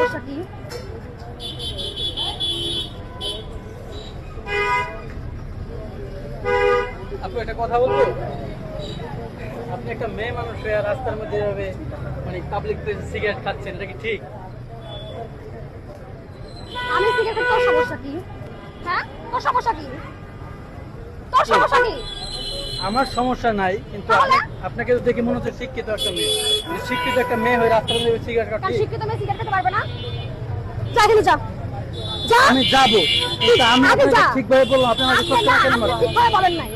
সমস্যা কি? আপু একটা কথা বলবো, আপনি একটা মেয়ে মানুষ হয়ে রাস্তার মধ্যে এভাবে মানে পাবলিক প্লেসে সিগারেট খাচ্ছেন, এটা কি ঠিক? আমি সিগারেট তোর সমস্যা কি? হ্যাঁ, তোর সমস্যা কি? তোর সমস্যা কি? আমার সমস্যা নাই, কিন্তু তাহলে? আপনাকে তো দেখে মনে হচ্ছে শিক্ষিত একটা মেয়ে। শিক্ষিত একটা মেয়ে হয়ে রাস্তার মধ্যে সিগারেট তার খাচ্ছে। শিক্ষিত মেয়ে সিগারেট খেতে পারবে না? যা এখানে যা। যা। আমি যাবো, কিন্তু আমি আগে আপনাকে যা। ঠিকভাবে বললাম, আপনি আমাকে আপনি সব না, কেন আপনি মারেন? ঠিকভাবে বলেন নাই।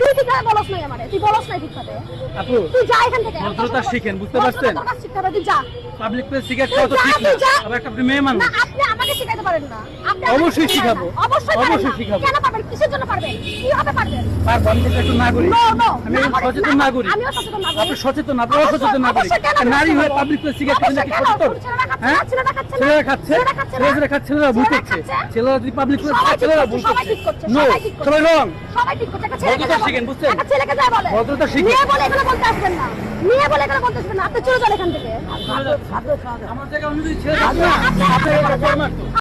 তুই ঠিকভাবে বলস নাই আমারে। তুই বলস নাই ঠিকভাবে। আপু তুই যা এখান থেকে। ভদ্রতা শিখেন, বুঝতে পারছেন? ভদ্রতা শিখতে হবে, তুই যা। পাবলিক প্লেস সিগারেট খাওয়া তো তুই যা, ঠিক না। তুই যা। আবার একটা আপনি মেয়ে মানুষ। না, আপনি আমাকে শিখাইতে পারেন না। আপনি আমাকে অবশ্যই শিখাইতে শিখাবো। পারেন না। অবশ্যই পারেন অবশ্যই না। শিখাবো। কেন পারবেন? কিসের জন্য পারবেন? কিভাবে পারবেন? পারবো, আমি কিন্তু একটু নাগরিক। No, no, আমি একজন নাগরিক, সচেতন নাগরিক। আমিও সচেতন নাগরিক। আপনি সচেতন, আপনিও সচেতন নাগরিক। অবশ্যই কেন আমি নারী হয়ে সচেতন? পাবলিক প্লেস সিগারেট খাচ্ছেন কি অবশ্যই কেন? সচেতন? ছেলেরা খাচ্ছে হ্যাঁ? না, ছেলেরা খাচ্ছে না। ছেলেরা খাচ্ছে, ছেলেরা খাচ্ছে না। ছেলেরা খাচ্ছে, ছেলেরা ভুল ছেলেরা করছে। খাচ্ছে। ছেলেরা যদি পাবলিক প্লেস সবাই খায়, ঠিক ছেলেরা করছে, ভুল সবাই করছে। ঠিক করছে, নো, সবাই ঠিক করছে। সবাই রং। সবাই ঠিক করছে। একটা ছেলেকে ভদ্রতা যা শিখেন, বলেন। বুঝছেন? একটা ছেলেকে যা বলেন। ভদ্রতা শিখেন। মেয়ে বলে এগুলো বলতে আসবেন না। মেয়ে বলে এগুলো বলতে আসবেন না। আপনি চলে যান এখান থেকে। আমার জায়গায় অন্য যদি ছেলে থাকতো না, আপনাকে একটা ফরম্যাট।